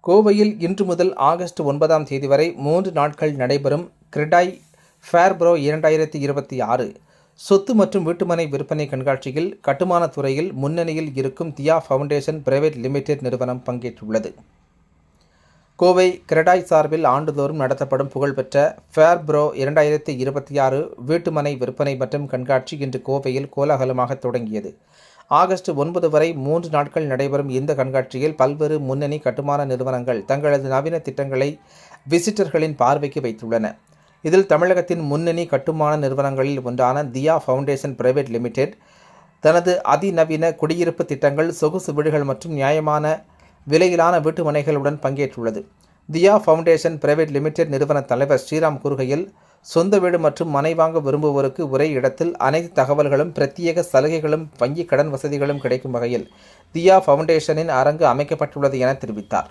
கோவையில் இன்று முதல் ஆகஸ்ட் 9ஆம் தேதி வரை 3 நாட்கள் நடைபெறும் கிரெடாய் ஃபேர்ப்ரோ 2026 சொத்து மற்றும் வீட்டுமனை விற்பனை கண்காட்சியில் கட்டுமானத் துறையில் முன்னணியில் இருக்கும் தியா ஃபவுண்டேஷன் பிரைவேட் லிமிடெட் நிறுவனம் பங்கேற்றுள்ளது. கோவை கிரெடாய் சார்பில் ஆண்டுதோறும் நடத்தப்படும் புகழ்பெற்ற ஃபேர்ப்ரோ 2026 வீட்டுமனை விற்பனை மற்றும் கண்காட்சி இன்று கோவையில் கோலாகலமாக தொடங்கியது. ஆகஸ்ட் 9 வரை 3 நாட்கள் நடைபெறும் இந்த கண்காட்சியில் பல்வேறு முன்னணி கட்டுமான நிறுவனங்கள் தங்களது நவீன திட்டங்களை விசிட்டர்களின் பார்வைக்கு வைத்துள்ளன. இதில் தமிழகத்தின் முன்னணி கட்டுமான நிறுவனங்களில் ஒன்றான தியா ஃபவுண்டேஷன் பிரைவேட் லிமிடெட் தனது அதிநவீன குடியிருப்பு திட்டங்கள், சொகுசு வீடுகள் மற்றும் நியாயமான விலையிலான வீட்டுமனைகளுடன் பங்கேற்றுள்ளது. தியா ஃபவுண்டேஷன் பிரைவேட் லிமிடெட் நிறுவன தலைவர் ஸ்ரீராம் கூறுகையில், சொந்த வீடு மற்றும் மனை வாங்க விரும்புவோருக்கு ஒரே இடத்தில் அனைத்து தகவல்களும், பிரத்யேக சலுகைகளும், வங்கி கடன் வசதிகளும் கிடைக்கும் வகையில் தியா ஃபவுண்டேஷனின் அரங்கு அமைக்கப்பட்டுள்ளது என தெரிவித்தார்.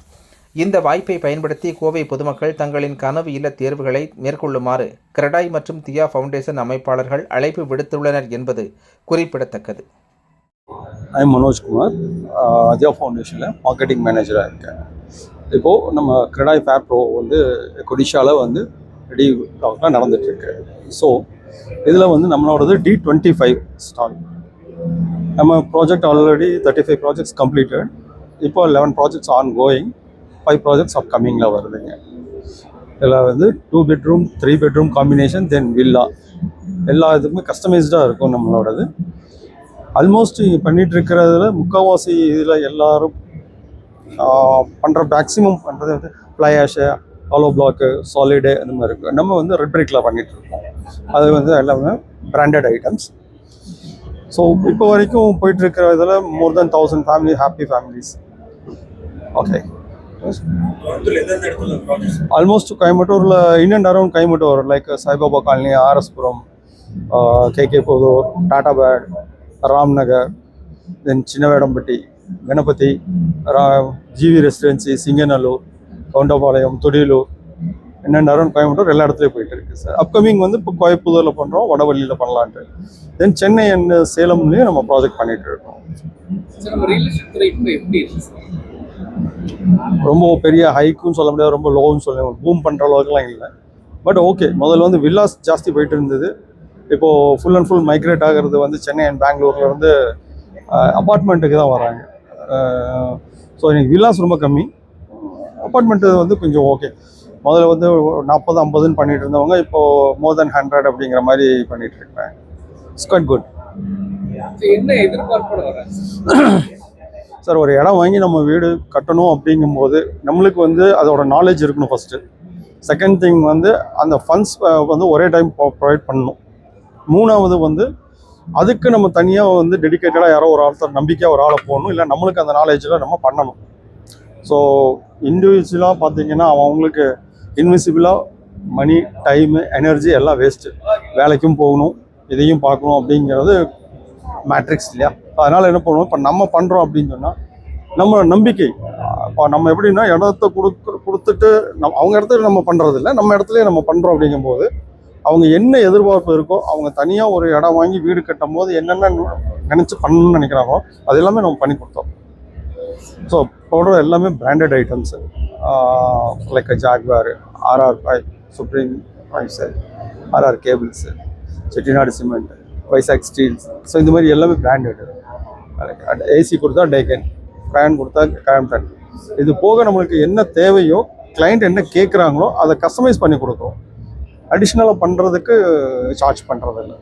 இந்த வாய்ப்பை பயன்படுத்தி கோவை பொதுமக்கள் தங்களின் கனவு இல்ல தேர்வுகளை மேற்கொள்ளுமாறு கிரெடாய் மற்றும் தியா ஃபவுண்டேஷன் அமைப்பாளர்கள் அழைப்பு விடுத்துள்ளனர் என்பது குறிப்பிடத்தக்கது. ஐம் மனோஜ்குமார், தியா ஃபவுண்டேஷனில் மார்க்கெட்டிங் மேனேஜராக இருக்கேன். இப்போது நம்ம கிரெடாய் ஃபேர்ப்ரோ கொடிஷாவில் ரெடி டாக்லாம் நடந்துகிட்ருக்கு. ஸோ இதில் நம்மளோடது D25 ஸ்டால். நம்ம ப்ராஜெக்ட் ஆல்ரெடி 35 ப்ராஜெக்ட்ஸ் கம்ப்ளீட்டட். இப்போ 11 ப்ராஜெக்ட்ஸ் ஆன் கோயிங், 5 ப்ராஜெக்ட்ஸ் அப்கமிங்கில் வருதுங்க. இதில் 2 பெட்ரூம் 3 பெட்ரூம் காம்பினேஷன், தென் வில்லா, எல்லா இதுக்குமே கஸ்டமைஸ்டாக இருக்கும் நம்மளோடது. ஆல்மோஸ்ட் பண்ணிகிட்ருக்கிறதுல முக்கால்வாசி இதில் எல்லோரும் பண்ணுற மேக்ஸிமம் பண்ணுறது fly ash, hollow block, solid அந்த மாதிரி இருக்குது. நம்ம ரெட் பிரிக்கில் பண்ணிகிட்ருக்கோம். அது எல்லாமே பிராண்டட் ஐட்டம்ஸ். ஸோ இப்போ வரைக்கும் போயிட்டுருக்கிற இதில் more then 1000 family, happy families. Okay, almost கோயம்புத்தூரில் in and around Coimbatore, like Saibaba colony, RS Puram, KK Pudur, Tatabad, Ramnagar, then Chinnavedampatti, Ganapathy, GV residency, Singanallur, Goundampalayam, Thudiyalur, இன்னும் அரௌண்ட் கோயம்புத்தூர் எல்லா இடத்துலையும் போயிட்டு இருக்கு சார். அப்கமிங் இப்போ கோயம்புத்தூரில் பண்ணுறோம், வடவள்ளியில் பண்ணலான்ட்டு. தென் சென்னை அண்ட் சேலம்லேயும் நம்ம ப்ராஜெக்ட் பண்ணிட்டு இருக்கோம். ரொம்ப பெரிய ஹைக்குன்னு சொல்ல முடியாது, ரொம்ப லோன்னு சொல்ல முடியாது, பூம் பண்ணுற அளவுக்குலாம் இல்லை. பட் ஓகே, முதல்ல வில்லாஸ் ஜாஸ்தி போயிட்டு இருந்தது. இப்போது ஃபுல் அண்ட் ஃபுல் மைக்ரேட் ஆகிறது சென்னை அண்ட் பெங்களூரில் அப்பார்ட்மெண்ட்டுக்கு தான் வராங்க. ஸோ எனக்கு வில்லாஸ் ரொம்ப கம்மி, அப்பார்ட்மெண்ட்டு கொஞ்சம் ஓகே. முதல்ல 40-50 பண்ணிட்டு இருந்தவங்க இப்போது மோர் தென் 100 அப்படிங்கிற மாதிரி பண்ணிட்டு இருக்கேன். It's quite good. என்ன எதிர்பார்ப்பு சார், ஒரு இடம் வாங்கி நம்ம வீடு கட்டணும் அப்படிங்கும்போது நம்மளுக்கு அதோட நாலேஜ் இருக்கணும் ஃபஸ்ட்டு. செகண்ட் திங் அந்த ஃபண்ட்ஸ் ஒரே டைம் ப்ரொவைட் பண்ணணும். மூணாவது அதுக்கு நம்ம தனியாக டெடிக்கேட்டடாக யாரோ ஒரு ஆள் நம்பிக்கையாக ஒரு ஆளை போடணும், இல்லை நம்மளுக்கு அந்த நாலேஜில் நம்ம பண்ணணும். ஸோ இண்டிவிஜுவலாக பார்த்தீங்கன்னா அவங்களுக்கு இன்விசிபிளாக மணி, டைமு, எனர்ஜி எல்லாம் வேஸ்ட்டு. வேலைக்கும் போகணும், இதையும் பார்க்கணும் அப்படிங்கிறது மேட்ரிக்ஸ் இல்லையா? அதனால் என்ன பண்ணுவோம், இப்போ நம்ம பண்ணுறோம் அப்படின்னு சொன்னால் நம்ம நம்பிக்கை. இப்போ நம்ம எப்படின்னா இடத்த கொடுத்துட்டு அவங்க இடத்துல நம்ம பண்ணுறதில்ல, நம்ம இடத்துலையே நம்ம பண்ணுறோம். அப்படிங்கும்போது அவங்க என்ன எதிர்பார்ப்பு இருக்கோ, அவங்க தனியாக ஒரு இடம் வாங்கி வீடு கட்டும் போது என்னென்ன நினச்சி பண்ணணும்னு நினைக்கிறாங்களோ அது எல்லாமே நம்ம பண்ணி கொடுத்தோம். ஸோ போடுற எல்லாமே branded items, like Jaquar, RR5, supreme pipes, RR cables, Chettinad cement, Vizag steels. So இந்த மாதிரி எல்லாமே பிராண்டட். ஏசி கொடுத்தா டேக்கன், ஃபேன் கொடுத்தா கேம்டன். இது போக நம்மளுக்கு என்ன தேவையோ, கிளைண்ட் என்ன கேட்குறாங்களோ அதை கஸ்டமைஸ் பண்ணி கொடுக்குறோம். அடிஷ்னலாக பண்ணுறதுக்கு சார்ஜ் பண்ணுறதில்ல.